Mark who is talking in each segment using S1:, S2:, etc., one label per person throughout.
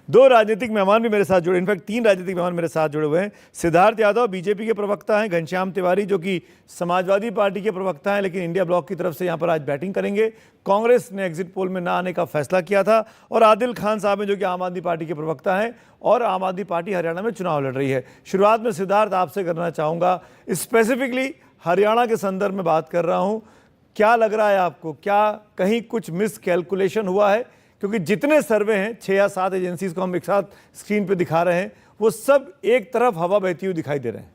S1: दो राजनीतिक मेहमान भी मेरे साथ जुड़े, इनफैक्ट तीन राजनीतिक मेहमान मेरे साथ जुड़े हुए हैं। सिद्धार्थ यादव बीजेपी के प्रवक्ता हैं, घनश्याम तिवारी जो कि समाजवादी पार्टी के प्रवक्ता हैं लेकिन इंडिया ब्लॉक की तरफ से यहाँ पर आज बैटिंग करेंगे, कांग्रेस ने एग्जिट पोल में ना आने का फैसला किया था, और आदिल खान साहब हैं जो कि आम आदमी पार्टी के प्रवक्ता हैं और आम आदमी पार्टी हरियाणा में चुनाव लड़ रही है। शुरुआत में सिद्धार्थ आपसे करना चाहूँगा, स्पेसिफिकली हरियाणा के संदर्भ में बात कर रहा हूँ, क्या लग रहा है आपको, क्या कहीं कुछ मिस कैलकुलेशन हुआ है? क्योंकि जितने सर्वे हैं 6 या 7 एजेंसीज को हम एक साथ स्क्रीन पे दिखा रहे हैं, वो सब एक तरफ हवा बहती हुई दिखाई दे रहे हैं।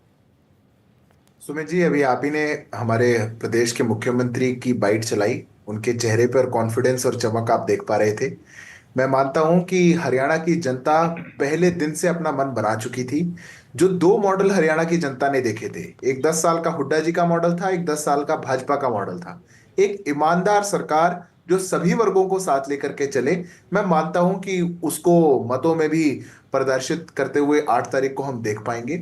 S2: सुमित जी, अभी आप ही ने हमारे प्रदेश के मुख्यमंत्री की बाइट चलाई, उनके चेहरे पर कॉन्फिडेंस और चमक आप देख पा रहे थे। मैं मानता हूं कि हरियाणा की जनता पहले दिन से अपना मन बना चुकी थी। जो 2 मॉडल हरियाणा की जनता ने देखे थे, एक 10 साल का हुड्डा जी का मॉडल था, एक 10 साल का भाजपा का मॉडल था। एक ईमानदार सरकार जो सभी वर्गों को साथ लेकर के चले, मैं मानता हूं कि उसको मतों में भी प्रदर्शित करते हुए 8 तारीख को हम देख पाएंगे।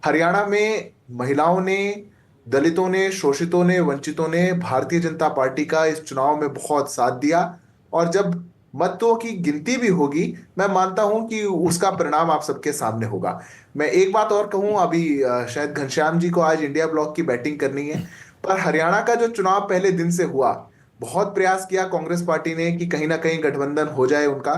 S2: हरियाणा में महिलाओं ने, दलितों ने, शोषितों ने, वंचितों ने भारतीय जनता पार्टी का इस चुनाव में बहुत साथ दिया, और जब मतों की गिनती भी होगी, मैं मानता हूं कि उसका परिणाम आप सबके सामने होगा। मैं एक बात और कहूं, अभी शायद घनश्याम जी को आज इंडिया ब्लॉक की बैटिंग करनी है, पर हरियाणा का जो चुनाव पहले दिन से हुआ, बहुत प्रयास किया कांग्रेस पार्टी ने कि कहीं ना कहीं गठबंधन हो जाए उनका।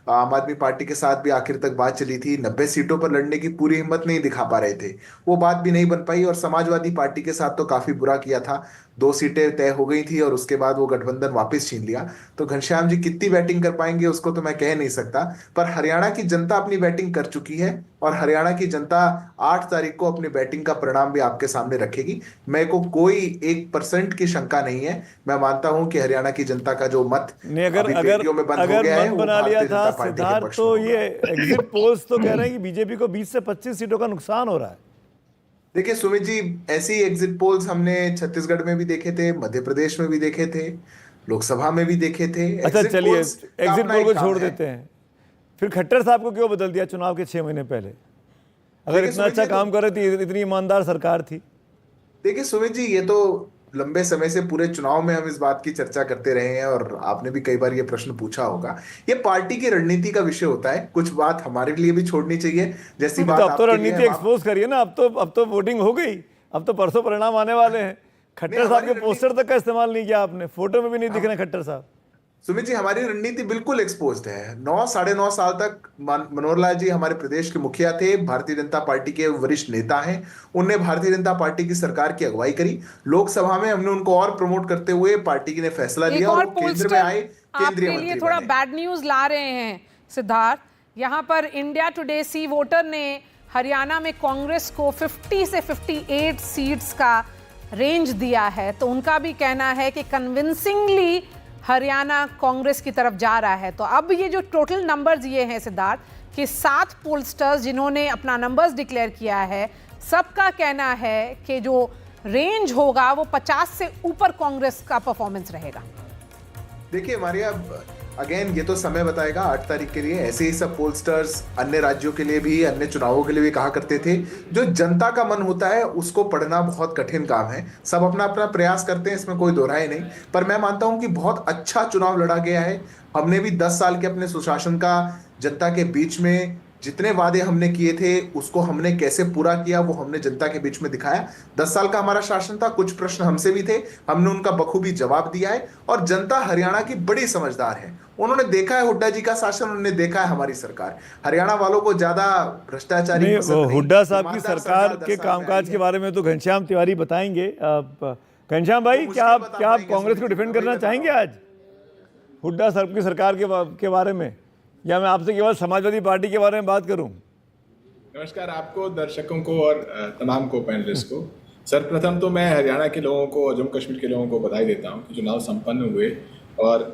S2: आम आदमी पार्टी के साथ भी आखिर तक बात चली थी, 90 सीटों पर लड़ने की पूरी हिम्मत नहीं दिखा पा रहे थे, वो बात भी नहीं बन पाई। और समाजवादी पार्टी के साथ तो काफी बुरा किया था, 2 सीटें तय हो गई थी और उसके बाद वो गठबंधन वापस छीन लिया। तो घनश्याम जी कितनी बैटिंग कर पाएंगे उसको तो मैं कह नहीं सकता, पर हरियाणा की जनता अपनी बैटिंग कर चुकी है, और हरियाणा की जनता 8 तारीख को अपनी बैटिंग का परिणाम भी आपके सामने रखेगी। मेरे को कोई 1% की शंका नहीं है। मैं मानता हूं कि हरियाणा की जनता का जो मत
S1: नहीं, अगर
S2: है,
S1: मन
S2: वो
S1: बना लिया
S2: भारतीय
S1: था
S2: जनता पार्टी के
S1: सिद्धार्थ,
S2: पक्ष में
S1: तो
S2: होगा।
S1: ये एग्जिट पोल्स तो कह रहे हैं कि बीजेपी को 20 से 25 सीटों का नुकसान हो रहा है।
S2: देखिए सुमित जी, ऐसी एग्जिट पोल्स हमने छत्तीसगढ़ में भी देखे थे, मध्य प्रदेश में भी देखे थे, लोकसभा में भी देखे थे।
S1: अच्छा
S2: एग्जिट
S1: चलिए,
S2: पोल्स का
S1: एग्जिट
S2: अपना
S1: पोल
S2: एक
S1: को
S2: काम
S1: छोड़
S2: है।
S1: देते हैं, फिर खट्टर साहब को क्यों बदल दिया चुनाव के 6 महीने पहले? अगर
S2: देखिए
S1: इतना
S2: सुमित
S1: अच्छा
S2: जी,
S1: काम कर रही थी, इतनी ईमानदार सरकार थी।
S2: देखिए सुमित जी, ये तो लंबे समय से पूरे चुनाव में हम इस बात की चर्चा करते रहे हैं, और आपने भी कई बार ये प्रश्न पूछा होगा। ये पार्टी की रणनीति का विषय होता है, कुछ बात हमारे लिए भी छोड़नी चाहिए, जैसी
S1: नहीं तो
S2: बात
S1: अब तो
S2: आपके लिए
S1: रणनीति
S2: है।
S1: एक्सपोज करिए ना, अब तो वोटिंग हो गई, अब तो परसों परिणाम आने वाले हैं।
S2: नहीं,
S1: खट्टर साहब
S2: हमारी
S1: के पोस्टर तक का इस्तेमाल नहीं किया आपने, फोटो में भी नहीं दिख रहे खट्टर साहब।
S2: सुमित जी, हमारी रणनीति बिल्कुल एक्सपोज्ड है। 9 साढ़े 9 साल तक मनोहर लाल जी हमारे प्रदेश के मुखिया थे, भारतीय जनता पार्टी के वरिष्ठ नेता हैं। उनने भारतीय जनता पार्टी की सरकार की अगुवाई करी, लोकसभा में हमने उनको और प्रमोट करते हुए पार्टी ने फैसला लिया, और वो केंद्र में आए, केंद्रीय
S3: आपके लिए
S2: मंत्री
S3: थोड़ा
S2: बने।
S3: बैड न्यूज ला रहे हैं सिद्धार्थ। यहाँ पर इंडिया टुडे सी वोटर ने हरियाणा में कांग्रेस को 50 से 58 सीट्स का रेंज दिया है, तो उनका भी कहना है कि कन्विंसिंगली हरियाणा कांग्रेस की तरफ जा रहा है। तो अब ये जो टोटल नंबर्स ये हैं सिद्धार्थ, कि 7 पोलस्टर्स जिन्होंने अपना नंबर्स डिक्लेयर किया है, सबका कहना है कि जो रेंज होगा वो 50 से ऊपर कांग्रेस का परफॉर्मेंस रहेगा।
S2: देखिए मारिया, अगेन ये तो समय बताएगा 8 तारीख के लिए। ऐसे ही सब पोलस्टर्स अन्य राज्यों के लिए भी, अन्य चुनावों के लिए भी कहा करते थे। जो जनता का मन होता है उसको पढ़ना बहुत कठिन काम है। सब अपना अपना प्रयास करते हैं, इसमें कोई दो राय नहीं, पर मैं मानता हूं कि बहुत अच्छा चुनाव लड़ा गया है। हमने भी 10 साल के अपने सुशासन का जनता के बीच में जितने वादे हमने किए थे उसको हमने कैसे पूरा किया, वो हमने जनता के बीच में दिखाया। 10 साल का हमारा शासन था, कुछ प्रश्न हमसे भी थे, हमने उनका बखूबी जवाब दिया है, और जनता हरियाणा की बड़ी समझदार है। उन्होंने देखा है हुड्डा जी का शासन, उन्होंने देखा है हमारी सरकार। हरियाणा वालों को ज्यादा भ्रष्टाचारी पसंद नहीं।
S1: हुड्डा साहब की
S2: ईमानदार
S1: सरकार
S2: 10
S1: के
S2: साल
S1: कामकाज
S2: में
S1: के बारे में तो घनश्याम तिवारी बताएंगे। घनश्याम भाई, क्या आप कांग्रेस को डिफेंड करना चाहेंगे आज हुड्डा साहब की सरकार के बारे में, या मैं आपसे केवल समाजवादी पार्टी के बारे में बात करूं?
S4: नमस्कार आपको, दर्शकों को और तमाम को पैनलिस्ट को। सर्वप्रथम तो मैं हरियाणा के लोगों को, जम्मू कश्मीर के लोगों को बधाई देता हूं कि चुनाव संपन्न हुए, और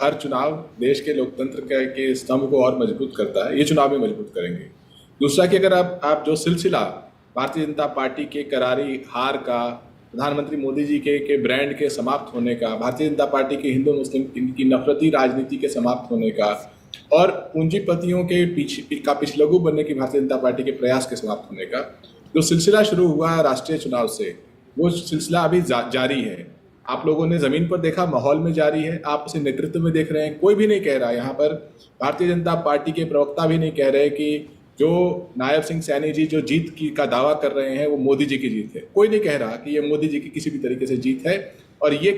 S4: हर चुनाव देश के लोकतंत्र के स्तंभ को और मजबूत करता है, ये चुनाव भी मजबूत करेंगे। दूसरा कि अगर आप जो सिलसिला भारतीय जनता पार्टी के करारी हार का, प्रधानमंत्री मोदी जी के ब्रांड के समाप्त होने का, भारतीय जनता पार्टी के हिंदू मुस्लिम की नफरती राजनीति के समाप्त होने का, और पूंजीपतियों के पिछलगू बनने की भारतीय जनता पार्टी के प्रयास के समाप्त होने का जो सिलसिला शुरू हुआ है राष्ट्रीय चुनाव से, वो सिलसिला अभी जारी है। आप लोगों ने जमीन पर देखा, माहौल में जारी है, आप उसे नेतृत्व में देख रहे हैं। कोई भी नहीं कह रहा यहाँ पर, भारतीय जनता पार्टी के प्रवक्ता भी नहीं कह रहे कि जो नायब सिंह सैनी जी जो जीत की का दावा कर रहे हैं वो मोदी जी की जीत है। कोई नहीं कह रहा कि ये मोदी जी की किसी भी तरीके से जीत है। और ये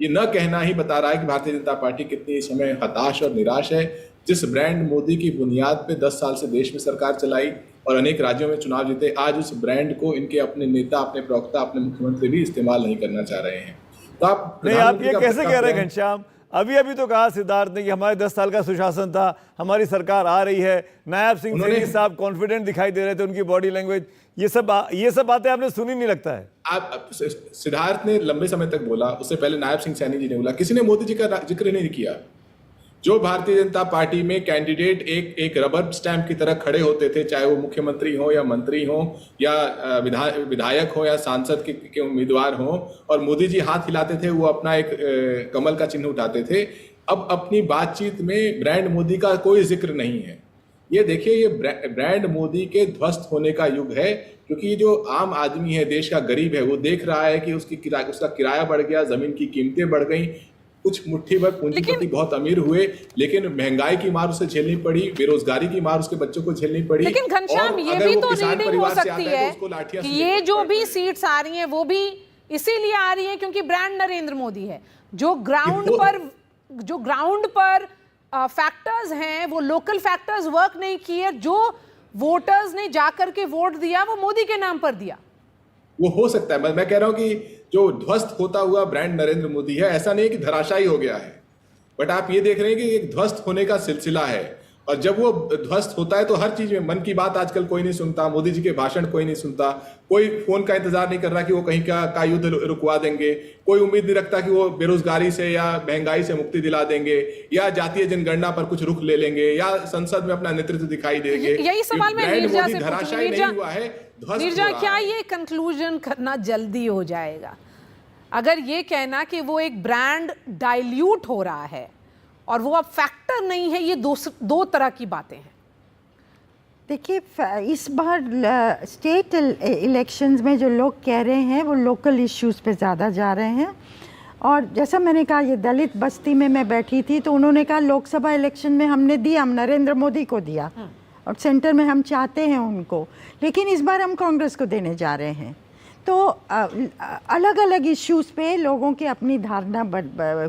S4: न कहना ही बता रहा है कि भारतीय जनता पार्टी कितनी इस समय हताश और निराश है। जिस ब्रांड मोदी की बुनियाद पे 10 साल से देश में सरकार चलाई और अनेक राज्यों में चुनाव जीते, आज उस ब्रांड को इनके अपने नेता, अपने प्रवक्ता, अपने मुख्यमंत्री भी इस्तेमाल नहीं करना चाह रहे हैं। तो आप
S1: ये कैसे कह रहे हैं घनश्याम? अभी तो कहा सिद्धार्थ ने कि हमारे 10 साल का सुशासन था, हमारी सरकार आ रही है। नायब सिंह सैनी साहब कॉन्फिडेंट दिखाई दे रहे थे, उनकी बॉडी लैंग्वेज, ये सब बातें आपने सुनी नहीं लगता है?
S4: आप सिद्धार्थ ने लंबे समय तक बोला, उससे पहले नायब सिंह सैनी जी ने बोला, किसी ने मोदी जी का जिक्र नहीं किया। जो भारतीय जनता पार्टी में कैंडिडेट एक रबर स्टैंप की तरह खड़े होते थे, चाहे वो मुख्यमंत्री हो या मंत्री हो या विधायक हो या सांसद के उम्मीदवार हो, और मोदी जी हाथ हिलाते थे, वो अपना एक कमल का चिन्ह उठाते थे। अब अपनी बातचीत में ब्रांड मोदी का कोई जिक्र नहीं है। ये देखिए, ये ब्रांड मोदी के ध्वस्त होने का युग है, क्योंकि जो आम आदमी है, देश का गरीब है, वो देख रहा है कि उसका किराया बढ़ गया, जमीन की कीमतें बढ़ गई, कुछ मुट्ठी भर पूंजीपति बहुत अमीर हुए, लेकिन महंगाई की मार उसे झेलनी पड़ी, बेरोजगारी की मार उसके बच्चों को झेलनी पड़ी।
S3: लेकिन घनश्याम, ये भी तो रीडिंग हो सकती है कि ये जो भी सीट्स आ रही हैं वो भी इसीलिए आ रही है क्योंकि ब्रांड नरेंद्र मोदी है। जो ग्राउंड पर फैक्टर्स हैं, वो लोकल फैक्टर्स वर्क नहीं किए। जो वोटर्स ने जाकर के वोट दिया वो मोदी के नाम पर दिया।
S4: वो हो सकता है, मैं कह रहा हूं कि जो ध्वस्त होता हुआ ब्रांड नरेंद्र मोदी है, ऐसा नहीं है कि धराशायी हो गया है, बट आप ये देख रहे हैं कि एक ध्वस्त होने का सिलसिला है। और जब वो ध्वस्त होता है तो हर चीज में, मन की बात आजकल कोई नहीं सुनता, मोदी जी के भाषण कोई नहीं सुनता, कोई फोन का इंतजार नहीं कर रहा कि वो कहीं का युद्ध रुकवा देंगे, कोई उम्मीद नहीं रखता कि वो बेरोजगारी से या महंगाई से मुक्ति दिला देंगे, या जातीय जनगणना पर कुछ रुख ले लेंगे, या संसद में अपना नेतृत्व दिखाई देंगे।
S3: यही सवाल मैं नीरजा से
S4: धराशायी नहीं हुआ है,
S3: नीरजा, क्या ये कंक्लूजन करना जल्दी हो जाएगा अगर ये कहना कि वो एक ब्रांड डाइल्यूट हो रहा है और वो अब फैक्टर नहीं है? ये दो तरह की बातें हैं।
S5: देखिए, इस बार स्टेट इलेक्शंस में जो लोग कह रहे हैं वो लोकल इश्यूज पे ज़्यादा जा रहे हैं। और जैसा मैंने कहा, ये दलित बस्ती में मैं बैठी थी तो उन्होंने कहा लोकसभा इलेक्शन में हमने दिया, हम नरेंद्र मोदी को दिया और सेंटर में हम चाहते हैं उनको, लेकिन इस बार हम कांग्रेस को देने जा रहे हैं। तो अलग अलग इश्यूज पे लोगों की अपनी धारणा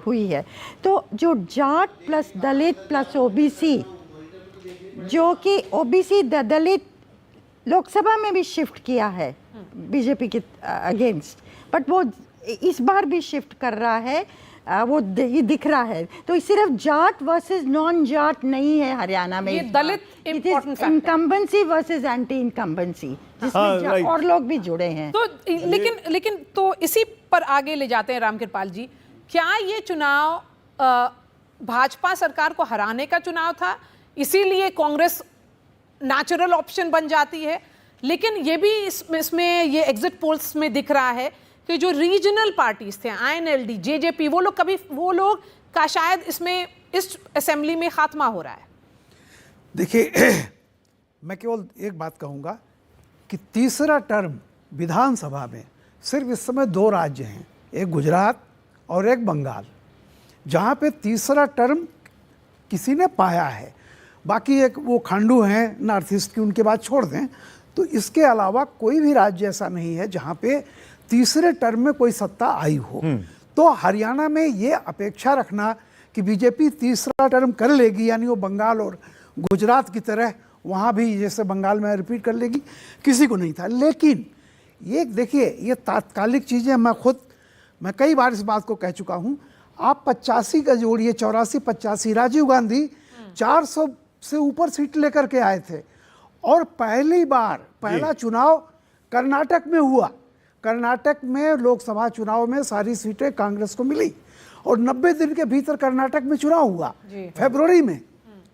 S5: हुई है। तो जो जाट प्लस दलित प्लस ओबीसी, जो कि ओबीसी दलित लोकसभा में भी शिफ्ट किया है बीजेपी के अगेंस्ट, बट वो इस बार भी शिफ्ट कर रहा है, वो ये दिख रहा है। तो सिर्फ जाट वर्सेस नॉन जाट नहीं है हरियाणा में,
S3: ये दलित
S5: इनकम्बेंसी वर्सेस एंटी इनकम्बेंसी, जिसमें और लोग भी जुड़े हैं।
S3: तो लेकिन तो इसी पर आगे ले जाते हैं रामकृपाल जी। क्या ये चुनाव भाजपा सरकार को हराने का चुनाव था, इसीलिए कांग्रेस नेचुरल ऑप्शन बन जाती है? लेकिन ये भी इसमें ये एग्जिट पोल्स में दिख रहा है कि जो रीजनल पार्टीज थे, INLD, JJP, वो लोग का शायद इसमें इस असेंबली में खात्मा हो रहा है।
S6: देखिए, मैं केवल एक बात कहूँगा कि तीसरा टर्म विधानसभा में सिर्फ इस समय 2 राज्य हैं, एक गुजरात और एक बंगाल, जहाँ पे तीसरा टर्म किसी ने पाया है। बाकी एक वो खांडू हैं नॉर्थ ईस्ट की, उनके बाद छोड़ दें तो इसके अलावा कोई भी राज्य ऐसा नहीं है जहाँ पे तीसरे टर्म में कोई सत्ता आई हो। तो हरियाणा में ये अपेक्षा रखना कि बीजेपी तीसरा टर्म कर लेगी, यानी वो बंगाल और गुजरात की तरह वहाँ भी जैसे बंगाल में रिपीट कर लेगी, किसी को नहीं था। लेकिन ये देखिए, ये तात्कालिक चीज़ें, मैं कई बार इस बात को कह चुका हूँ। आप 85 का जोड़िए, 84-85, राजीव गांधी 400 से ऊपर सीट लेकर के आए थे और पहला चुनाव कर्नाटक में हुआ। कर्नाटक में लोकसभा चुनाव में सारी सीटें कांग्रेस को मिली और 90 दिन के भीतर कर्नाटक में चुनाव हुआ। फरवरी में,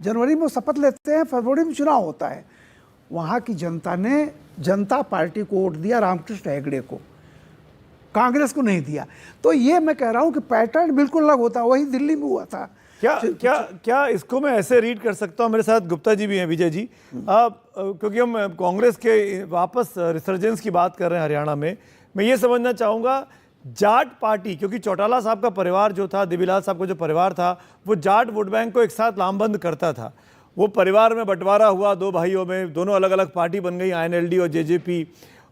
S6: जनवरी में शपथ लेते हैं, फरवरी में चुनाव होता है। वहाँ की जनता ने जनता पार्टी को वोट दिया, रामकृष्ण हेगड़े को, कांग्रेस को नहीं दिया। तो ये मैं कह रहा हूँ कि पैटर्न बिल्कुल अलग होता है, वही दिल्ली में हुआ था।
S1: क्या इसको मैं ऐसे रीड कर सकता हूँ? मेरे साथ गुप्ता जी भी हैं, विजय जी, क्योंकि हम कांग्रेस के वापस रिसर्जेंस की बात कर रहे हैं हरियाणा में। मैं ये समझना चाहूँगा जाट पार्टी, क्योंकि चौटाला साहब का परिवार जो था, देवीलाल साहब का जो परिवार था, वो जाट वोट बैंक को एक साथ लामबंद करता था। वो परिवार में बंटवारा हुआ, दो भाइयों में, दोनों अलग अलग पार्टी बन गई, आईएनएलडी और जेजेपी,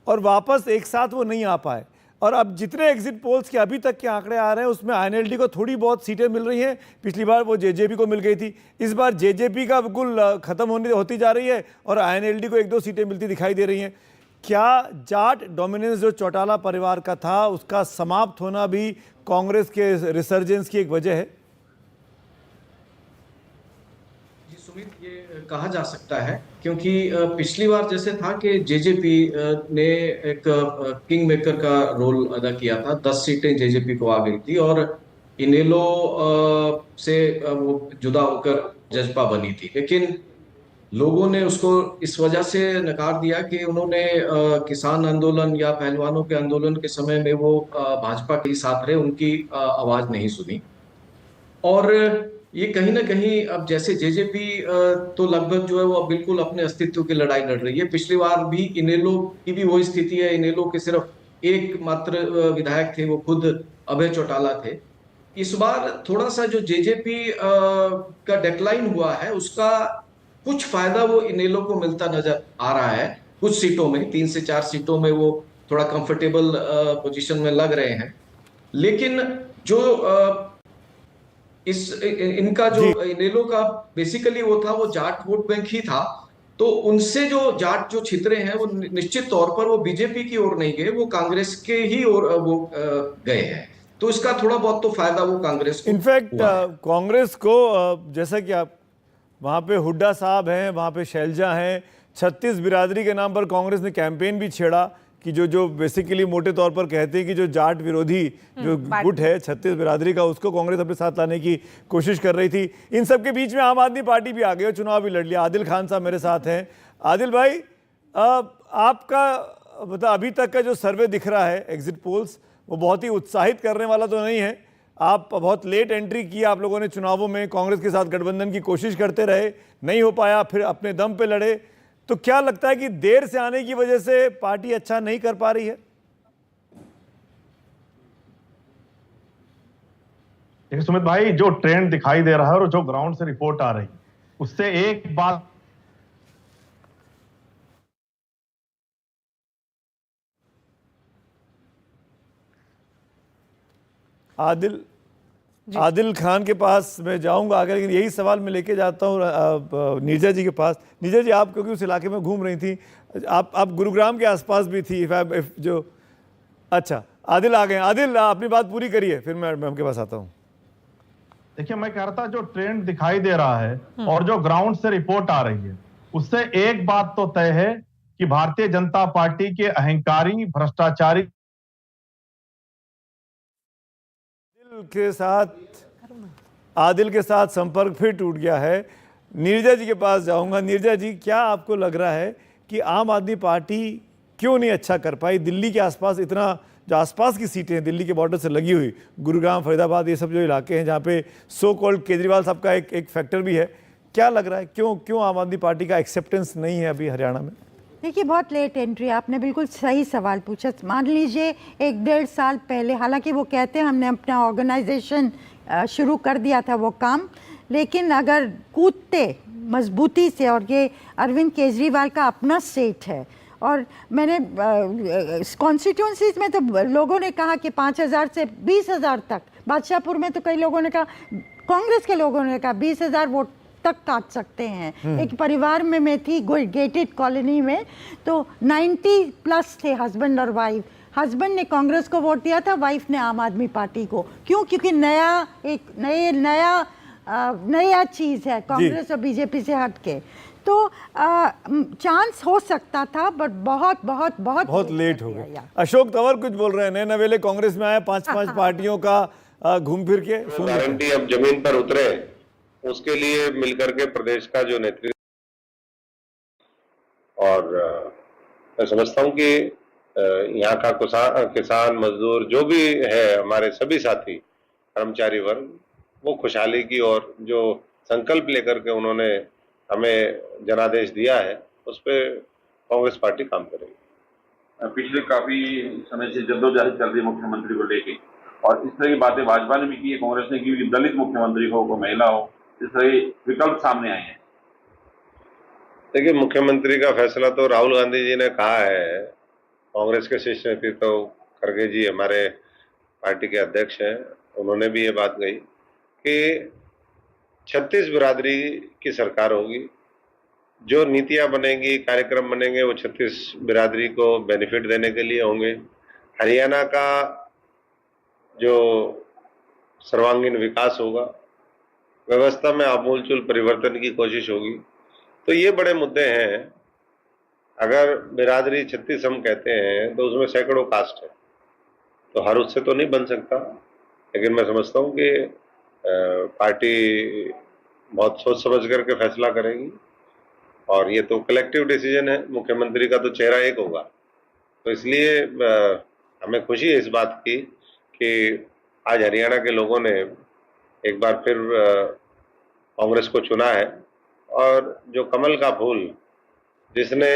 S1: और वापस एक साथ वो नहीं आ पाए। और अब जितने एग्जिट पोल्स के अभी तक के आंकड़े आ रहे हैं उसमें आईएनएलडी को थोड़ी बहुत सीटें मिल रही हैं। पिछली बार वो जेजेपी को मिल गई थी, इस बार जेजेपी का बिल्कुल खत्म होती जा रही है और आईएनएलडी को 1-2 सीटें मिलती दिखाई दे रही हैं। क्या जाट डोमिनेंस जो चौटाला परिवार का था उसका समाप्त होना भी कांग्रेस के रिसर्जेंस की एक वजह है?
S7: जी सुमित, ये कहा जा सकता है क्योंकि पिछली बार जैसे था कि जेजेपी ने एक किंग मेकर का रोल अदा किया था। 10 सीटें जेजेपी को आ गई थी और इनेलो से वो जुदा होकर जजपा बनी थी, लेकिन लोगों ने उसको इस वजह से नकार दिया कि उन्होंने किसान आंदोलन या पहलवानों के आंदोलन के समय में वो भाजपा के साथ रहे, उनकी आवाज नहीं सुनी। और ये कहीं ना कहीं अब जैसे जेजेपी तो लगभग जो है वो अब बिल्कुल अपने अस्तित्व की लड़ाई लड़ रही है। पिछली बार भी इनेलो की भी वही स्थिति है, इनेलो के सिर्फ एक मात्र विधायक थे, वो खुद अभय चौटाला थे। इस बार थोड़ा सा जो जेजेपी का डेक्लाइन हुआ है उसका कुछ फायदा वो इनेलो को मिलता नजर आ रहा है। कुछ सीटों में, 3 से 4 सीटों में वो थोड़ा कंफर्टेबल पोजीशन में लग रहे हैं। लेकिन जो इनका जो इनेलो का बेसिकली वो था, वो जाट वोट बैंक ही था, तो उनसे जो जाट जो छितरे हैं वो निश्चित तौर पर वो बीजेपी की ओर नहीं गए, वो कांग्रेस के ही ओर वो गए हैं। तो इसका थोड़ा बहुत तो फायदा वो कांग्रेस को
S1: इनफैक्ट
S7: हुआ है।
S1: कांग्रेस को जैसा कि आप वहाँ पे हुड्डा साहब हैं, वहाँ पे शैलजा हैं, 36 बिरादरी के नाम पर कांग्रेस ने कैंपेन भी छेड़ा कि जो बेसिकली मोटे तौर पर कहते हैं कि जो जाट विरोधी जो गुट है 36 बिरादरी का, उसको कांग्रेस अपने साथ लाने की कोशिश कर रही थी। इन सब के बीच में आम आदमी पार्टी भी आ गई और चुनाव भी लड़ लिया। आदिल खान साहब मेरे साथ हैं। आदिल भाई, आपका मतलब अभी तक का जो सर्वे दिख रहा है, एग्जिट पोल्स, वो बहुत ही उत्साहित करने वाला तो नहीं है। आप बहुत लेट एंट्री की आप लोगों ने चुनावों में, कांग्रेस के साथ गठबंधन की कोशिश करते रहे, नहीं हो पाया, फिर अपने दम पे लड़े। तो क्या लगता है कि देर से आने की वजह से पार्टी अच्छा नहीं कर पा रही है?
S8: देखिए सुमित भाई, जो ट्रेंड दिखाई दे रहा है और जो ग्राउंड से रिपोर्ट आ रही है, उससे एक बात
S1: आदिल खान के पास मैं जाऊंगा आगे, लेकिन यही सवाल मैं लेके जाता हूँ नीरजा जी के पास। नीरजा जी, आप क्योंकि उस इलाके में घूम रही थी, आप गुरुग्राम के आसपास भी थी, जो अच्छा आदिल आ गए। आदिल, अपनी बात पूरी करिए, फिर मैं आपके पास आता हूँ।
S8: देखिए, मैं कह रहा था जो ट्रेंड दिखाई दे रहा है और जो ग्राउंड से रिपोर्ट आ रही है, उससे एक बात तो तय है कि भारतीय जनता पार्टी के अहंकारी, भ्रष्टाचारी
S1: आदिल के साथ संपर्क फिर टूट गया है। नीरजा जी के पास जाऊंगा। नीरजा जी, क्या आपको लग रहा है कि आम आदमी पार्टी क्यों नहीं अच्छा कर पाई? दिल्ली के आसपास इतना, जो आसपास की सीटें हैं दिल्ली के बॉर्डर से लगी हुई, गुरुग्राम, फरीदाबाद, ये सब जो इलाके हैं जहाँ पे सो कॉल्ड केजरीवाल साहब का एक फैक्टर भी है, क्या लग रहा है क्यों आम आदमी पार्टी का एक्सेप्टेंस नहीं है अभी हरियाणा में?
S5: देखिए, बहुत लेट एंट्री, आपने बिल्कुल सही सवाल पूछा। मान लीजिए 1-1.5 साल पहले, हालांकि वो कहते हैं हमने अपना ऑर्गेनाइजेशन शुरू कर दिया था वो काम, लेकिन अगर कूदते मजबूती से, और ये अरविंद केजरीवाल का अपना स्टेट है, और मैंने कॉन्स्टिट्यूंसीज में तो लोगों ने कहा कि 5,000 से 20,000 तक, बादशाहपुर में तो कई लोगों ने कहा, कांग्रेस के लोगों ने कहा 20,000 वोट तक काट सकते हैं। एक परिवार में मैं थी गेटेड कॉलोनी में, तो 90+ थे हस्बैंड और वाइफ। हस्बैंड ने कांग्रेस को वोट दिया था, वाइफ ने आम आदमी पार्टी को। क्यों? क्योंकि नया चीज़ है कांग्रेस और बीजेपी से हटके। तो चांस हो सकता था, बट बहुत
S1: लेट हो गया। अशोक तंवर कुछ बोल रहे हैं, नए नवेले कांग्रेस में आए, 5 पार्टियों का घूम फिर के
S9: गारंटी अब जमीन पर उतरे, उसके लिए मिलकर के प्रदेश का जो नेतृत्व, और मैं समझता हूं कि यहाँ का किसान मजदूर जो भी है, हमारे सभी साथी कर्मचारी वर्ग, वो खुशहाली की और जो संकल्प लेकर के उन्होंने हमें जनादेश दिया है, उस पर कांग्रेस पार्टी काम करेगी।
S10: पिछले काफी समय से जद्दोजहद चल रही है मुख्यमंत्री को लेके, और इस तरह की बातें भाजपा ने भी की है, कांग्रेस ने की कि दलित मुख्यमंत्री हो, कोई महिला हो, इस तरह के विकल्प सामने आए हैं।
S9: देखिए, मुख्यमंत्री का फैसला तो राहुल गांधी जी ने कहा है, कांग्रेस के शीर्ष नेतृत्व तो खड़गे जी हमारे पार्टी के अध्यक्ष हैं, उन्होंने भी ये बात कही कि 36 बिरादरी की सरकार होगी, जो नीतियां बनेंगी, कार्यक्रम बनेंगे, वो 36 बिरादरी को बेनिफिट देने के लिए होंगे। हरियाणा का जो सर्वांगीण विकास होगा, व्यवस्था में आमूलचूल परिवर्तन की कोशिश होगी। तो ये बड़े मुद्दे हैं। अगर बिरादरी 36 हम कहते हैं तो उसमें सैकड़ों कास्ट है, तो हर उससे तो नहीं बन सकता। लेकिन मैं समझता हूँ कि पार्टी बहुत सोच समझ करके फैसला करेगी, और ये तो कलेक्टिव डिसीजन है। मुख्यमंत्री का तो चेहरा एक होगा, तो इसलिए हमें खुशी है इस बात की कि आज हरियाणा के लोगों ने एक बार फिर कांग्रेस को चुना है, और जो कमल का फूल जिसने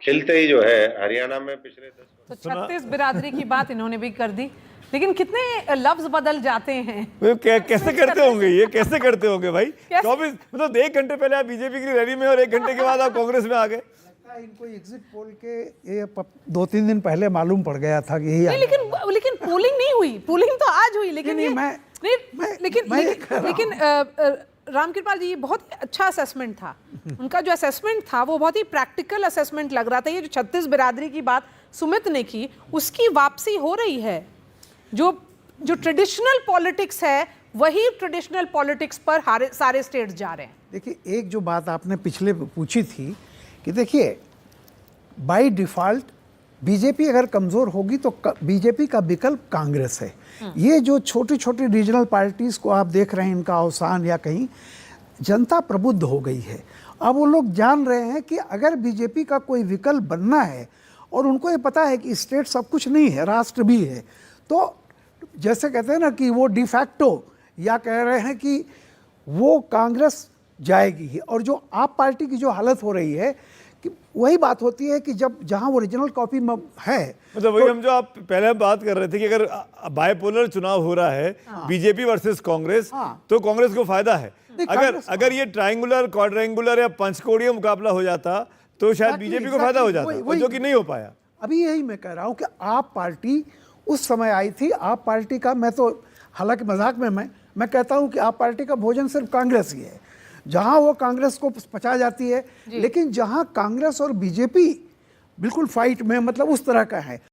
S9: खिलते ही जो है हरियाणा में पिछले 10
S3: तो 36 बिरादरी की बात इन्होंने भी कर दी, लेकिन कितने लफ्ज बदल जाते हैं।
S1: कैसे करते होंगे ये, कैसे करते होंगे भाई? 24 मतलब 1 घंटे पहले आप बीजेपी की रैली में और 1 घंटे के बाद आप कांग्रेस में आ गए।
S6: इनको एग्जिट पोल के ये 2-3 दिन पहले मालूम पड़ गया था कि यही
S3: नहीं, लेकिन पोलिंग नहीं हुई, पोलिंग तो आज हुई, लेकिन लेकिन रामकृपाल जी, ये बहुत ही अच्छा असेसमेंट था उनका। जो असेसमेंट था वो बहुत ही प्रैक्टिकल असेसमेंट लग रहा था। ये जो 36 बिरादरी की बात सुमित ने की, उसकी वापसी हो रही है। जो ट्रेडिशनल पॉलिटिक्स है वही ट्रेडिशनल पॉलिटिक्स पर सारे स्टेट्स जा रहे हैं।
S6: देखिए, एक जो बात आपने पिछले पूछी थी कि देखिए बाय डिफ़ॉल्ट बीजेपी अगर कमज़ोर होगी तो बीजेपी का विकल्प कांग्रेस है। ये जो छोटी छोटी रीजनल पार्टीज़ को आप देख रहे हैं, इनका अवसान या कहीं जनता प्रबुद्ध हो गई है। अब वो लोग जान रहे हैं कि अगर बीजेपी का कोई विकल्प बनना है, और उनको ये पता है कि स्टेट सब कुछ नहीं है, राष्ट्र भी है, तो जैसे कहते हैं ना कि वो डिफैक्टो या कह रहे हैं कि वो कांग्रेस जाएगी ही। और जो आप पार्टी की जो हालत हो रही है कि वही बात होती है कि जब जहां ओरिजिनल कॉपी में है,
S1: मतलब वही हम जो आप पहले बात कर रहे थे कि अगर बायपोलर चुनाव हो रहा है, बीजेपी वर्सेस कांग्रेस, तो कांग्रेस को फायदा है। अगर ये ट्रायंगुलर, क्वाड्रेंगुलर या पंचकोणीय मुकाबला हो जाता तो शायद बीजेपी को फायदा हो जाता, जो कि नहीं हो पाया।
S6: अभी यही मैं कह रहा हूं कि आप पार्टी उस समय आई थी। आप पार्टी का, मैं तो हालांकि मजाक में मैं कहता हूं कि आप पार्टी का भोजन सिर्फ कांग्रेस ही है, जहां वो कांग्रेस को पचा जाती है। लेकिन जहां कांग्रेस और बीजेपी बिल्कुल फाइट में, मतलब उस तरह का है,